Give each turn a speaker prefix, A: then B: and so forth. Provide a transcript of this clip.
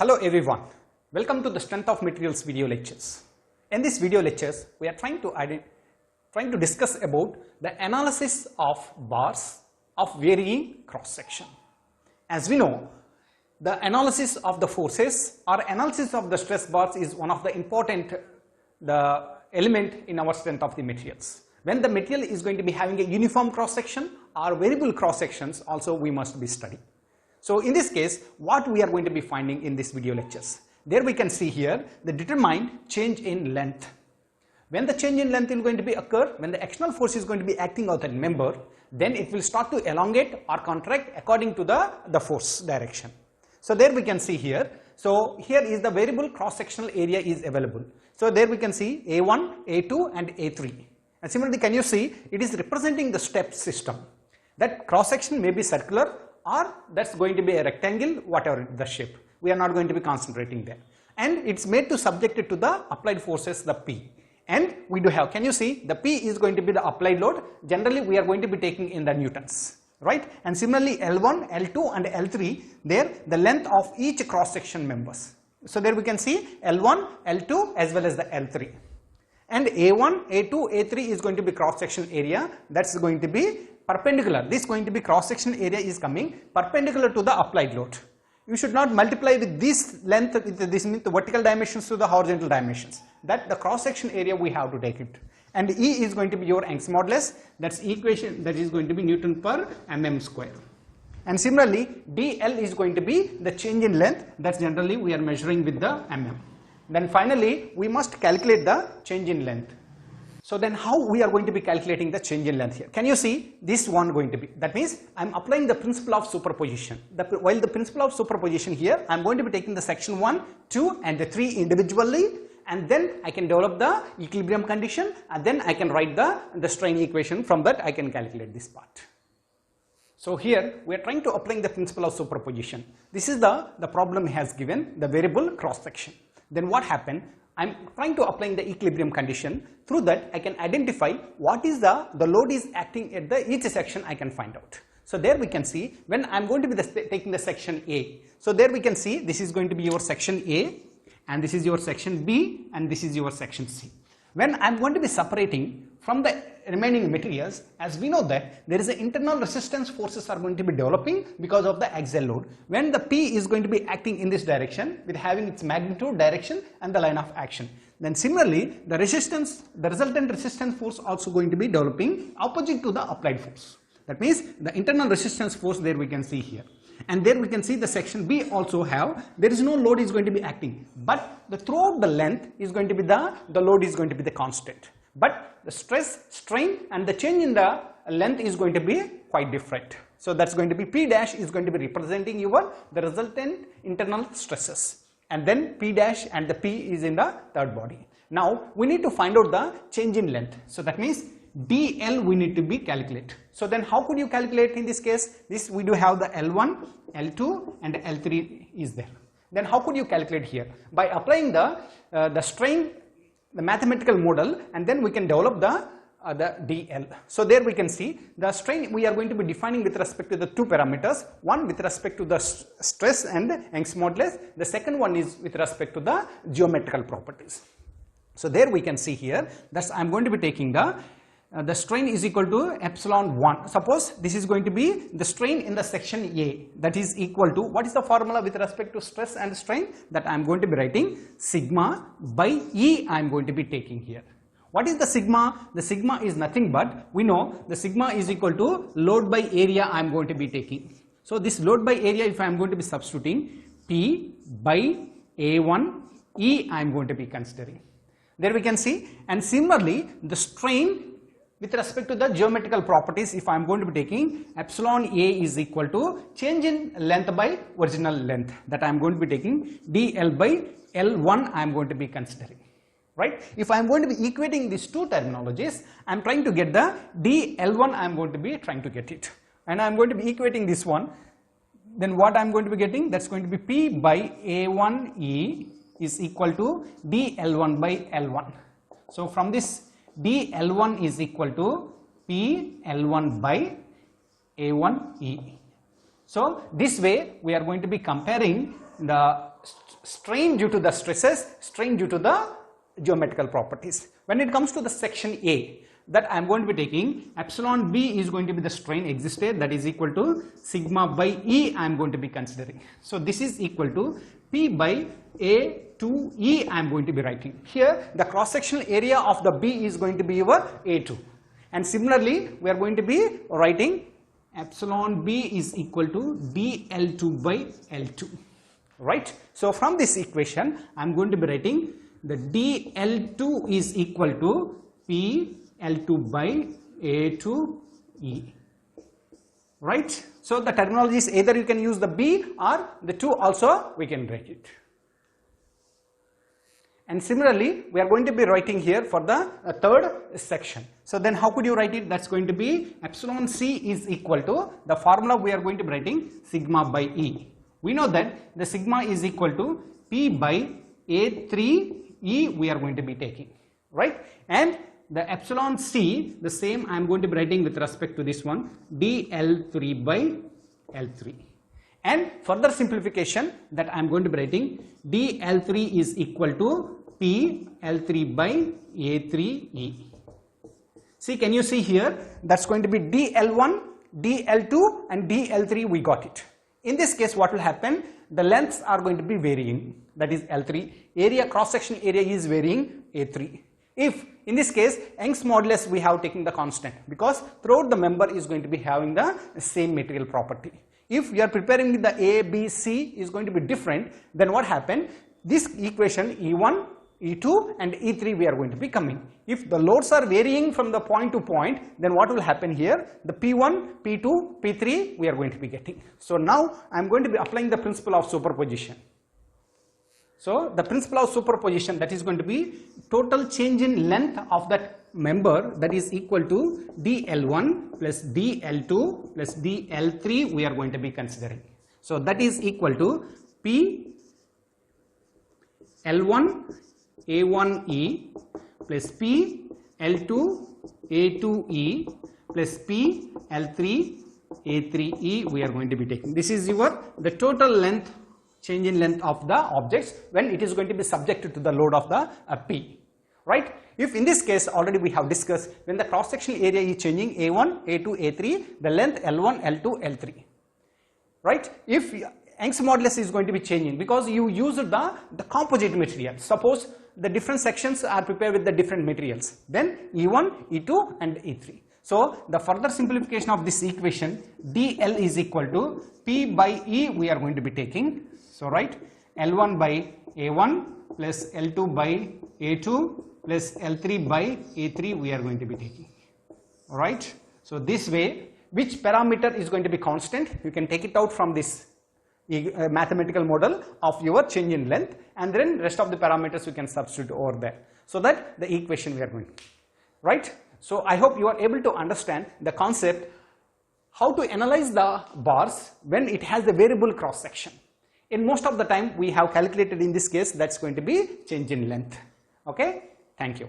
A: Hello everyone, welcome to the Strength of Materials video lectures. In this video lectures, we are trying to discuss about the analysis of bars of varying cross section. As we know, the analysis of the forces or analysis of the stress bars is one of the important element in our strength of the materials. When the material is going to be having a uniform cross section or variable cross sections, also we must be studying. So in this case, what we are going to be finding in this video lectures, there we can see here the determined change in length. When the change in length is going to be occur, when the external force is going to be acting on that member, then it will start to elongate or contract according to the force direction. So there we can see here. So here is the variable cross sectional area is available. So there we can see A1, A2 and A3. And similarly, can you see it is representing the step system. That cross section may be circular or that's going to be a rectangle, whatever the shape. We are not going to be concentrating there. And it's made to subjected to the applied forces, the P. And we do have, can you see, the P is going to be the applied load. Generally, we are going to be taking in the newtons, right? And similarly, L1, L2 and L3, there the length of each cross section members. So there we can see L1, L2 as well as the L3. And A1, A2, A3 is going to be cross section area. That's going to be perpendicular. This is going to be cross section area is coming perpendicular to the applied load. You should not multiply with this length, this means the vertical dimensions to the horizontal dimensions. That the cross section area we have to take it. And E is going to be your Young's modulus. That's equation that is going to be Newton per mm square. And similarly, dl is going to be the change in length. That's generally we are measuring with the mm. Then finally, we must calculate the change in length. So then how we are going to be calculating the change in length here? Can you see this one going to be? That means I am applying the principle of superposition. While the principle of superposition here, I am going to be taking the section 1, 2 and the 3 individually, and then I can develop the equilibrium condition, and then I can write the strain equation. From that I can calculate this part. So here we are trying to apply the principle of superposition. This is the problem has given the variable cross section. Then what happened? I'm trying to apply the equilibrium condition. Through that I can identify what is the load is acting at each section I can find out. So there we can see when I'm going to be taking the section A. So there we can see this is going to be your section A and this is your section B and this is your section C. When I'm going to be separating from the remaining materials, as we know that there is an internal resistance forces are going to be developing because of the axial load. When the P is going to be acting in this direction with having its magnitude, direction and the line of action. Then similarly, the resultant resistance force also going to be developing opposite to the applied force. That means the internal resistance force there we can see here. And there we can see the section B also have, there is no load is going to be acting, but throughout the length is going to be the load is going to be the constant. But the stress, strain and the change in the length is going to be quite different. So that's going to be P dash is going to be representing the resultant internal stresses. And then P dash and the P is in the third body. Now we need to find out the change in length. So that means dl we need to be calculate. So then how could you calculate in this case? This we do have the L1, L2 and L3 is there. Then how could you calculate here? By applying the strain, the mathematical model, and then we can develop the dl. So there we can see the strain we are going to be defining with respect to the two parameters. One with respect to the stress and Young's modulus. The second one is with respect to the geometrical properties. So there we can see here that I am going to be taking the strain is equal to epsilon 1. Suppose this is going to be the strain in the section A, that is equal to, what is the formula with respect to stress and strain? That I am going to be writing sigma by E I am going to be taking here. What is the sigma? The sigma is nothing but, we know the sigma is equal to load by area I am going to be taking. So this load by area, if I am going to be substituting P by A1 E I am going to be considering. There we can see, and similarly the strain with respect to the geometrical properties, if I am going to be taking epsilon A is equal to change in length by original length, that I am going to be taking dl by L1 I am going to be considering, right? If I am going to be equating these two terminologies, I am trying to get the dl1 I am going to be trying to get it, and I am going to be equating this one. Then what I am going to be getting? That's going to be P by A1E is equal to dl1 by L1. So from this dl1 is equal to P_L1 by A1E. So this way we are going to be comparing the strain due to the stresses, strain due to the geometrical properties. When it comes to the section A, that I am going to be taking epsilon B is going to be the strain existed, that is equal to sigma by E I am going to be considering. So this is equal to P by A to E I am going to be writing. Here the cross sectional area of the B is going to be your A2, and similarly we are going to be writing epsilon B is equal to dL2 by L2, right? So from this equation I am going to be writing the dL2 is equal to P L2 by A to E, right? So the terminology is either you can use the B or the 2 also we can write it. And similarly we are going to be writing here for the third section. So then how could you write it? That's going to be epsilon C is equal to the formula we are going to be writing sigma by E. We know that the sigma is equal to P by A3 E we are going to be taking, right? And the epsilon C, the same I am going to be writing with respect to this one, dL3 by L3. And further simplification that I am going to be writing dL3 is equal to P L3 by A3E. See, can you see here? That's going to be dL1, dL2 and dL3 we got it. In this case what will happen? The lengths are going to be varying, that is L3. Area, cross-section area is varying A3. If in this case Young's modulus we have taken the constant, because throughout the member is going to be having the same material property. If we are preparing with the A, B, C is going to be different, then what happened? This equation E1, E2 and E3 we are going to be coming. If the loads are varying from the point to point, then what will happen here? The P1, P2, P3 we are going to be getting. So now I am going to be applying the principle of superposition. So the principle of superposition, that is going to be total change in length of that member, that is equal to dL1 plus dL2 plus dL3 we are going to be considering. So that is equal to P L1 A1E plus P L2 A2E plus P L3 A3E we are going to be taking. This is the total length, change in length of the objects when it is going to be subjected to the load of the P, right? If in this case already we have discussed, when the cross sectional area is changing A1, A2, A3, the length L1, L2, L3, right? If Young's modulus is going to be changing because you use the composite material. Suppose the different sections are prepared with the different materials, then E1, E2 and E3. So the further simplification of this equation, dL is equal to P by E we are going to be taking. So right, L1 by A1 plus L2 by A2 plus L3 by A3 we are going to be taking. Alright, so this way, which parameter is going to be constant, you can take it out from this mathematical model of your change in length, and then rest of the parameters you can substitute over there, so that the equation we are going to, right? So I hope you are able to understand the concept how to analyze the bars when it has the variable cross section. In most of the time we have calculated in this case, that's going to be change in length. Okay, thank you.